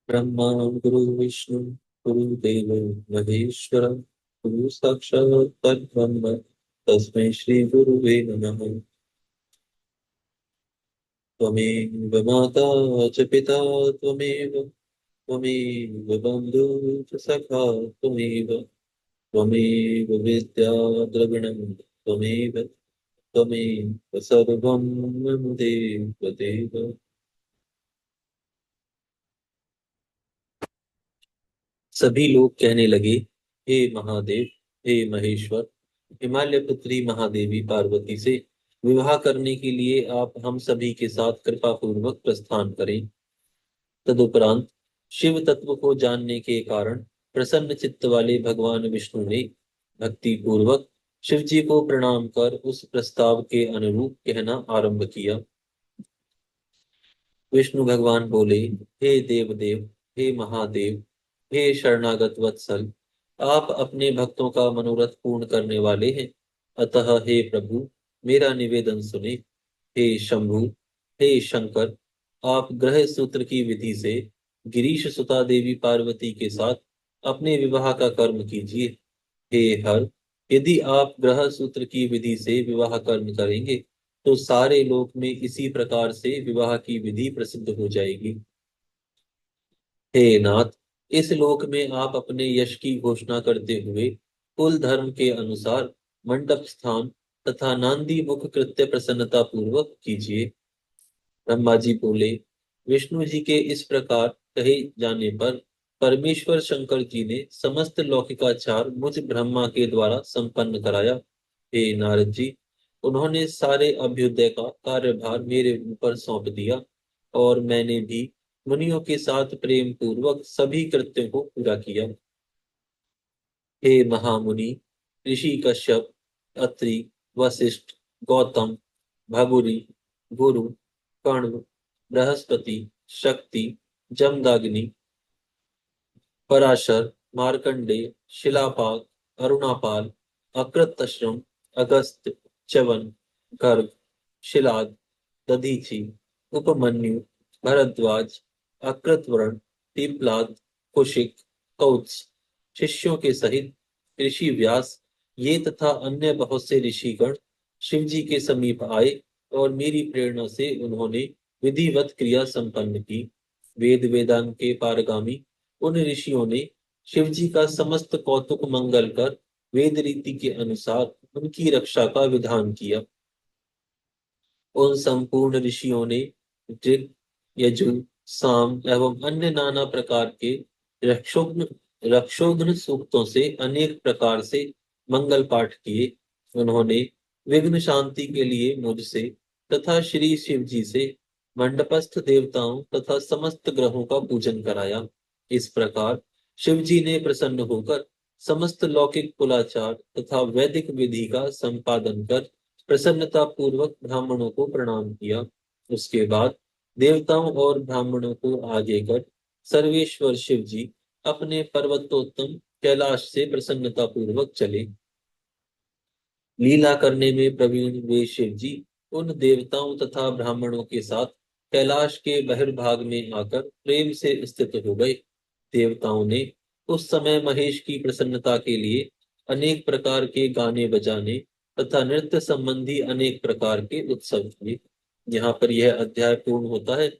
ब्रह्मा गुरु विष्णु गुरुदेव महेश्वर गुरु साक्षात् परब्रह्म तस्मै श्री गुरुवे नमः। त्वमेव माता च पिता त्वमेव त्वमेव बन्धुः च सखा त्वमेव त्वमेव विद्या द्रविणं त्वमेव त्वमेव सर्वं मम देव देव। सभी लोग कहने लगे, हे महादेव, हे महेश्वर, हिमालय पुत्री महादेवी पार्वती से विवाह करने के लिए आप हम सभी के साथ कृपा पूर्वक प्रस्थान करें। तदुपरांत शिव तत्व को जानने के कारण प्रसन्न चित्त वाले भगवान विष्णु ने भक्ति पूर्वक शिव जी को प्रणाम कर उस प्रस्ताव के अनुरूप कहना आरंभ किया। विष्णु भगवान बोले, हे देव देव, हे महादेव, हे शरणागत वत्सल, आप अपने भक्तों का मनोरथ पूर्ण करने वाले हैं। अतः हे प्रभु, मेरा निवेदन सुने। हे शंभु, हे शंकर, आप ग्रह सूत्र की विधि से गिरीश सुता देवी पार्वती के साथ अपने विवाह का कर्म कीजिए। हे हर, यदि आप ग्रह सूत्र की विधि से विवाह कर्म करेंगे तो सारे लोक में इसी प्रकार से विवाह की विधि प्रसिद्ध हो जाएगी। हे नाथ, इस लोक में आप अपने यश की घोषणा करते हुए कुल धर्म के अनुसार मंडप स्थान तथा नांदी मुख कृत्य प्रसन्नता पूर्वक कीजिए। ब्रह्मा जी बोले, विष्णु जी के इस प्रकार कहे जाने पर परमेश्वर शंकर जी ने समस्त लौकिकाचार मुझ ब्रह्मा के द्वारा संपन्न कराया। हे नारद जी, उन्होंने सारे अभ्युदय का कार्यभार मेरे ऊपर सौंप दिया और मैंने भी मुनियों के साथ प्रेम पूर्वक सभी कृत्यों को पूरा किया। हे महामुनि, ऋषि कश्यप, अत्रि, वशिष्ठ, गौतम, भगुरी, गुरु, कण्व, बृहस्पति, शक्ति, जमदाग्नि, पराशर, मार्कंडेय, शिलापाग, अरुणापाल, अकृतश्रम, अगस्त्य, च्यवन, गर्ग, शिलाद, दधीचि, उपमन्यु, भरद्वाज, अकृतवर्ण, पीपलाद, कुशिक, कौत्स, शिष्यों के सहित ऋषि व्यास, ये तथा अन्य बहुत से ऋषिगण शिव जी के समीप आए और मेरी प्रेरणा से उन्होंने विधिवत क्रिया संपन्न की। वेद वेदांग के पारगामी उन ऋषियों ने शिव जी का समस्त कौतुक मंगल कर वेद रीति के अनुसार उनकी रक्षा का विधान किया। उन संपूर्ण ऋषियों ने ऋग, यजु, साम एवं अन्य नाना प्रकार के रक्षोघ्न रक्षोघ्न सूक्तों से अनेक प्रकार से मंगल पाठ किए। उन्होंने विघ्न शांति के लिए मुझसे तथा श्री शिव जी से मंडपस्थ देवताओं तथा समस्त ग्रहों का पूजन कराया। इस प्रकार शिव जी ने प्रसन्न होकर समस्त लौकिक कुलाचार तथा वैदिक विधि का संपादन कर प्रसन्नता पूर्वक ब्राह्मणों को प्रणाम किया। उसके बाद देवताओं और ब्राह्मणों को आगे कर सर्वेश्वर शिव जी अपने पर्वतोत्तम कैलाश से प्रसन्नता पूर्वक चले। लीला करने में प्रवीण वे शिव जी उन देवताओं तथा ब्राह्मणों के साथ कैलाश के बहिर्भाग में आकर प्रेम से स्थित हो गए। देवताओं ने उस समय महेश की प्रसन्नता के लिए अनेक प्रकार के गाने बजाने तथा नृत्य संबंधी अनेक प्रकार के उत्सव किए। यहाँ पर यह अध्याय पूर्ण होता है।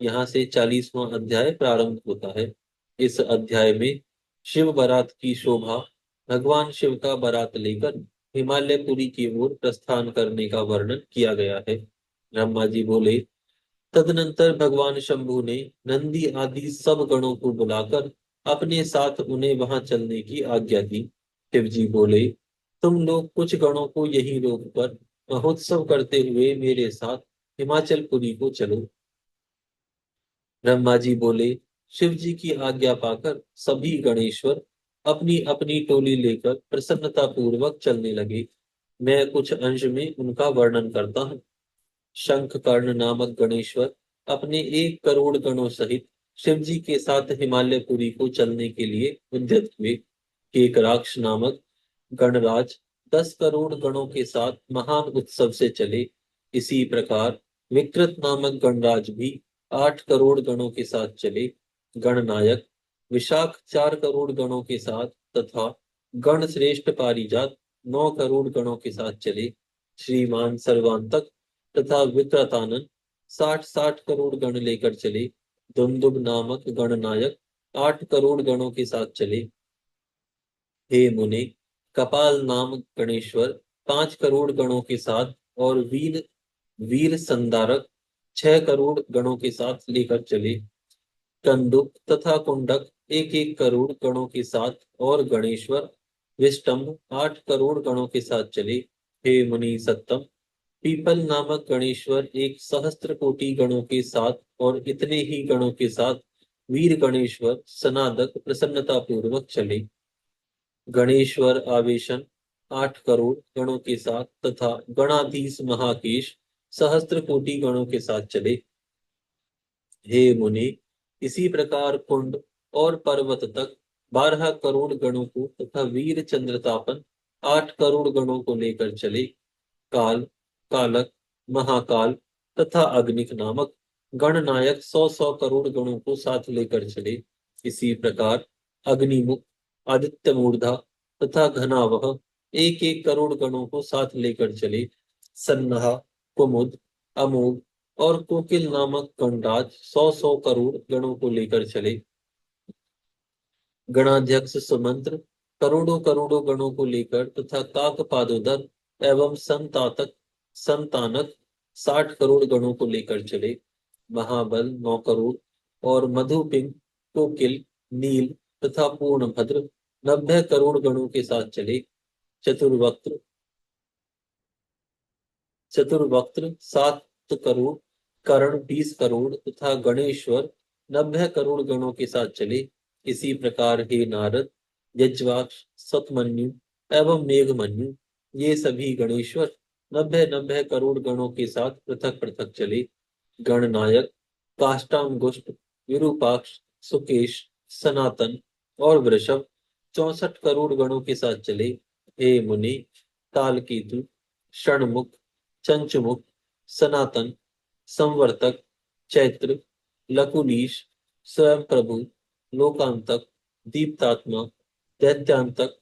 यहाँ से 40वां अध्याय प्रारंभ होता है। इस अध्याय में शिव बारात की शोभा, भगवान शिव का बारात लेकर हिमालयपुरी की ओर प्रस्थान करने का वर्णन किया गया है। ब्रह्मा जी बोले, तदनंतर भगवान शंभु ने नंदी आदि सब गणों को बुलाकर अपने साथ उन्हें वहां चलने की आज्ञा दी। शिव जी बोले, तुम लोग कुछ गणों को यहीं रोककर महोत्सव करते हुए मेरे साथ हिमाचलपुरी को चलो। ब्रह्मा जी बोले, शिव जी की आज्ञा पाकर सभी गणेश्वर अपनी अपनी टोली लेकर प्रसन्नता पूर्वक चलने लगे। मैं कुछ अंश में उनका वर्णन करता हूँ। शंख कर्ण नामक गणेश्वर अपने 1 करोड़ गणों सहित शिव जी के साथ हिमालयपुरी को चलने के लिए उद्यत हुए। केकराक्ष नामक गणराज 10 करोड़ गणों के साथ महान उत्सव से चले। इसी प्रकार विकृत नामक गणराज भी 8 करोड़ गणों के साथ चले। गणनायक विशाख 4 करोड़ गणों के साथ तथा गण श्रेष्ठ पारिजात 9 करोड़ गणों के साथ चले। श्रीमान सर्वांतक तथा विक्रतानंद 60-60 करोड़ गण लेकर चले। दुंदुभ नामक गणनायक 8 करोड़ गणों के साथ चले। हे मुने, कपाल नाम गणेश्वर 5 करोड़ गणों के साथ और वीर वीर संदारक 6 करोड़ गणों के साथ लेकर चले। कंदुक तथा कुंडक 1-1 करोड़ गणों के साथ और गणेश्वर विष्टम्भ 8 करोड़ गणों के साथ चले। हे मुनि सत्तम, पीपल नामक गणेश्वर 1 सहस्त्र कोटि गणों के साथ और इतने ही गणों के साथ वीर गणेश्वर सनादक प्रसन्नता पूर्वक चले। गणेश्वर आवेशन 8 करोड़ गणों के साथ तथा गणाधीश महाकेश 1 सहस्त्र कोटि गणों के साथ चले। हे मुनि, इसी प्रकार कुंड और पर्वत तक 12 करोड़ गणों को तथा वीर चंद्रतापन 8 करोड़ गणों को लेकर चले। काल, कालक, महाकाल तथा अग्निक नामक गणनायक 100-100 करोड़ गणों को साथ लेकर चले। इसी प्रकार अग्निमुख, आदित्य मूर्धा तथा घनावह 1-1 करोड़ गणों को साथ लेकर चले। सन्नाहा, कुमुद, अमोघ और कोकिल नामक गणराज 100-100 करोड़ गणों को लेकर चले। गणाध्यक्ष सुमंत्र करोड़ों करोड़ों गणों को लेकर तथा काक पादोदर एवं संतानक 60 करोड़ गणों को लेकर चले। महाबल 9 करोड़ और मधुपिंग, कोकिल, नील तथा पूर्णभद्र 90 करोड़ गणों के साथ चले। चतुर्वक्त्र चतुर्वक्त्र 7 करोड़, कर्ण 20 करोड़ तथा गणेश्वर 90 करोड़ गणों के साथ चले। इसी प्रकार हे नारद, यज्वाक्ष, सतमन्यु एवं मेघमन्यु ये सभी गणेश्वर 90-90 करोड़ गणों के साथ पृथक पृथक चले। गणनायक काष्टांगुष्ट, विरूपाक्ष, सुकेश, सनातन और वृषभ 64 करोड़ गणों के साथ चले। हे मुनि, तालकेतु, षणमुख, चंचुमुख, सनातन, संवर्तक, चैत्र, लकुलीश, स्वयं प्रभु, लोकांतक, दीप्तात्मा, दैत्यांतक,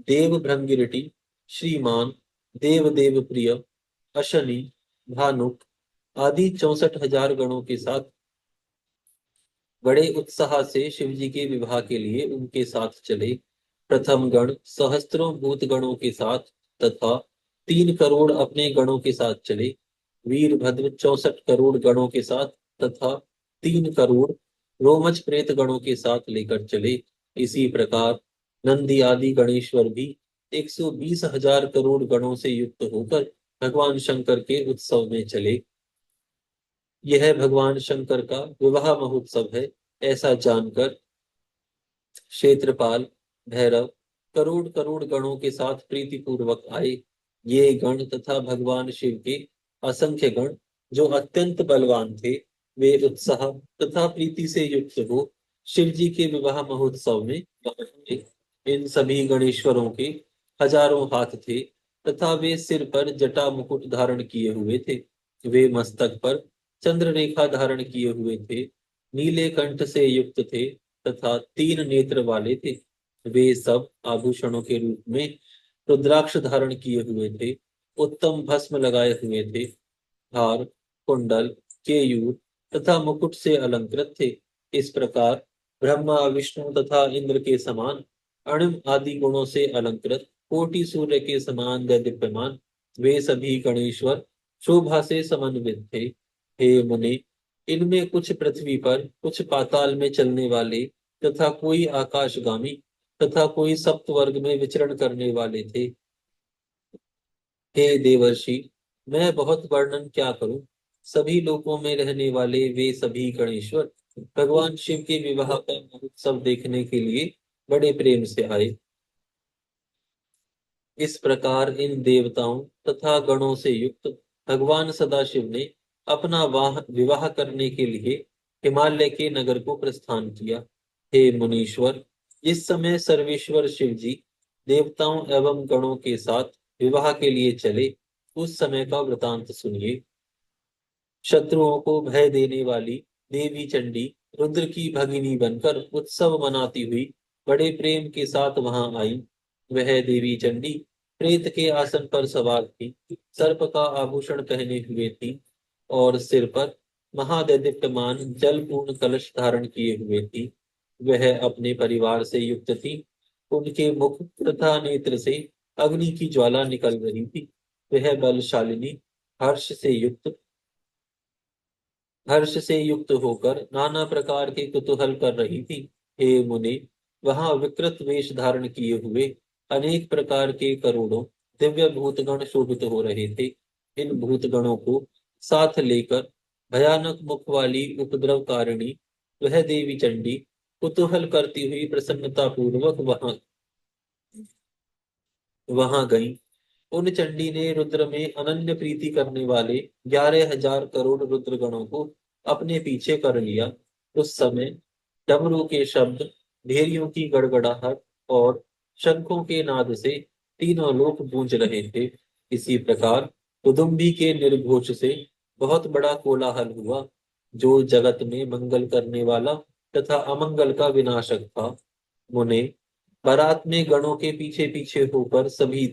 देव भृंगिरटी, श्रीमान, देव देव प्रिय, अशनि, भानुक आदि 64,000 गणों के साथ बड़े उत्साह से शिव जी के विवाह के लिए उनके साथ चले। प्रथम गण सहस्त्रों भूत गणों के साथ तथा 3 करोड़ अपने गणों के साथ चले। वीरभद्र 64 करोड़ गणों के साथ तथा 3 करोड़ रोमच प्रेत गणों के साथ लेकर चले। इसी प्रकार नंदी आदि गणेश्वर भी 120,000 करोड़ गणों से युक्त होकर भगवान शंकर के उत्सव में चले। यह भगवान शंकर का विवाह महोत्सव है ऐसा जानकर क्षेत्रपाल, भैरव करोड़ करोड़ गणों के साथ प्रीति पूर्वक आए। ये गण तथा भगवान शिव के असंख्य गण जो अत्यंत बलवान थे, वे उत्साह तथा प्रीति से युक्त हो शिव जी के विवाह महोत्सव में पहुंचे। इन सभी गणेश्वरों के हजारों हाथ थे तथा वे सिर पर जटा मुकुट धारण किए हुए थे। वे मस्तक पर चंद्र रेखा धारण किए हुए थे, नीले कंठ से युक्त थे तथा 3 नेत्र वाले थे। वे सब आभूषणों के रूप में रुद्राक्ष धारण किए हुए थे, उत्तम भस्म लगाए हुए थे, हार, कुंडल, केयूर तथा मुकुट से अलंकृत थे। इस प्रकार ब्रह्मा, विष्णु तथा इंद्र के समान अणिम आदि गुणों से अलंकृत, कोटि सूर्य के समान दीप्यमान वे सभी गणेश्वर शोभा से समन्वित थे। हे मुनि, इनमें कुछ पृथ्वी पर, कुछ पाताल में चलने वाले तथा कोई आकाशगामी तथा कोई सप्तवर्ग में विचरण करने वाले थे। हे देवर्षि, मैं बहुत वर्णन क्या करूं। सभी लोकों में रहने वाले वे सभी गणेश्वर भगवान शिव के विवाह का महोत्सव देखने के लिए बड़े प्रेम से आए। इस प्रकार इन देवताओं तथा गणों से युक्त भगवान सदाशिव ने अपना विवाह करने के लिए हिमालय के नगर को प्रस्थान किया। हे मुनीश्वर, इस समय सर्वेश्वर शिव जी देवताओं एवं गणों के साथ विवाह के लिए चले, उस समय का वृतांत सुनिए। शत्रुओं को भय देने वाली देवी चंडी रुद्र की भगिनी बनकर उत्सव मनाती हुई बड़े प्रेम के साथ वहां आई। वह देवी चंडी प्रेत के आसन पर सवार थी, सर्प का आभूषण पहने हुए थी और सिर पर महादैदीप्यमान जलपूर्ण कलश धारण किए हुए थी। वह अपने परिवार से युक्त थी। उनके मुख तथा नेत्र से अग्नि की ज्वाला निकल रही थी। वह बलशालिनी हर्ष से युक्त हर्ष से युक्त होकर नाना प्रकार के कुतूहल कर रही थी। हे मुने, वहां विकृत वेश धारण किए हुए अनेक प्रकार के करोड़ों दिव्य भूतगण शोभित हो रहे थे। इन भूतगणों को साथ लेकर भयानक मुख वाली उपद्रवकारिणी वह देवी चंडी कुतूहल करती हुई प्रसन्नता पूर्वक वहां वहां गई। उन चंडी ने रुद्र में अनन्य प्रीति करने वाले 11,000 करोड़ रुद्रगणों को अपने पीछे कर लिया। उस समय डमरू के शब्द, भेरियों की गड़गड़ाहट और शंखों के नाद से तीनों लोक गूंज रहे थे। इसी प्रकार कुदुम्बी के निर्घोष से बहुत बड़ा कोलाहल हुआ, जो जगत में मंगल करने वाला तथा अमंगल का विनाशक था। मुने, बारात में गणों के पीछे पीछे होकर सभी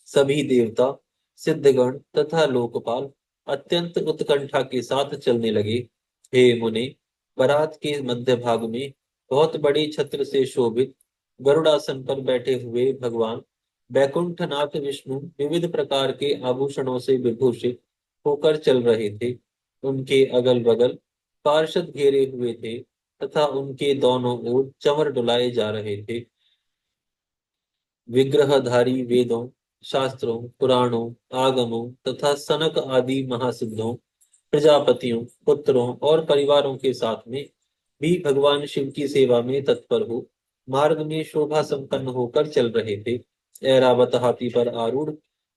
सभी देवता, सिद्धगण तथा लोकपाल अत्यंत उत्कंठा के साथ चलने लगे। हे मुने, बारात के मध्य भाग में बहुत बड़ी छत्र से शोभित गरुड़ासन पर बैठे हुए भगवान बैकुंठनाथ विष्णु विविध प्रकार के आभूषणों से विभूषित होकर चल रहे थे। उनके अगल बगल पार्षद घेरे हुए थे तथा उनके दोनों ओर चंवर डुलाए जा रहे थे। विग्रहधारी वेदों, शास्त्रों, पुराणों, आगमों तथा सनक आदि महासिद्धों, प्रजापतियों, पुत्रों और परिवारों के साथ में भी भगवान शिव की सेवा में तत्पर हो मार्ग में शोभा संपन्न होकर चल रहे थे। ऐरावत हाथी पर आरूढ़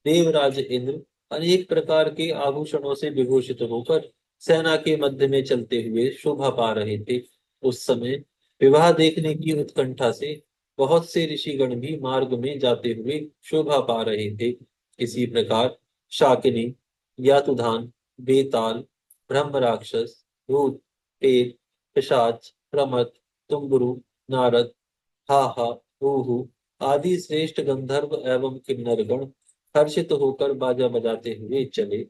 देवराज इंद्र अनेक प्रकार के आभूषणों से विभूषित होकर सेना के मध्य में चलते हुए शोभा पा रहे थे। उस समय विवाह देखने की उत्कंठा से बहुत से ऋषिगण भी मार्ग में जाते हुए शोभा पा रहे थे। इसी प्रकार शाकिनी, यातुधान, बेताल, ब्रह्म राक्षस, भूत, प्रेत, पिशाच, प्रमथ, तुम्बुरु, नारद, हाहा, हूहू आदि श्रेष्ठ गंधर्व एवं किन्नरगण हर्षित होकर बाजा बजाते हुए चले।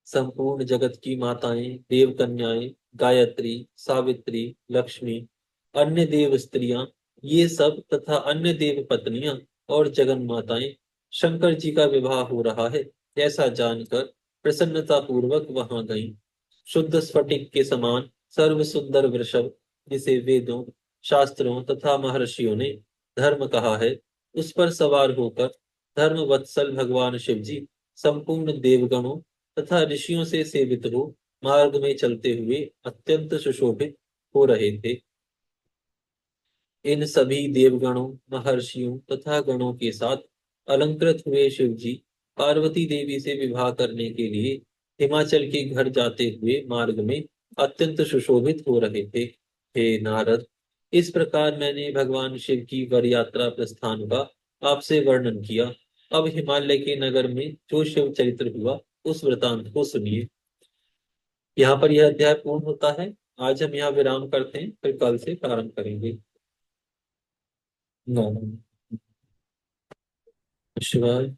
संपूर्ण जगत की माताएं, देव कन्याएं, गायत्री, सावित्री, लक्ष्मी, अन्य देव स्त्रियां, ये सब तथा अन्य देव पत्नियां और जगन माताएं शंकर जी का विवाह हो रहा है ऐसा जानकर प्रसन्नता पूर्वक वहां गईं। शुद्ध स्फटिक के समान सर्व सुंदर वृषभ, जिसे वेदों, शास्त्रों तथा महर्षियों ने धर्म कहा है, उस पर सवार होकर धर्म वत्सल भगवान शिव जी संपूर्ण देवगणों तथा ऋषियों से सेवित हो मार्ग में चलते हुए अत्यंत सुशोभित हो रहे थे। इन सभी देवगणों, महर्षियों तथा गणों के साथ अलंकृत हुए शिव जी पार्वती देवी से विवाह करने के लिए हिमाचल के घर जाते हुए मार्ग में अत्यंत सुशोभित हो रहे थे। हे नारद, इस प्रकार मैंने भगवान शिव की वर यात्रा प्रस्थान का आपसे वर्णन किया। अब हिमालय के नगर में जो शिव चरित्र हुआ उस वृतांत को सुनिए। यहाँ पर यह अध्याय पूर्ण होता है। आज हम यहाँ विराम करते हैं, फिर कल से प्रारंभ करेंगे। नमः शिवाय।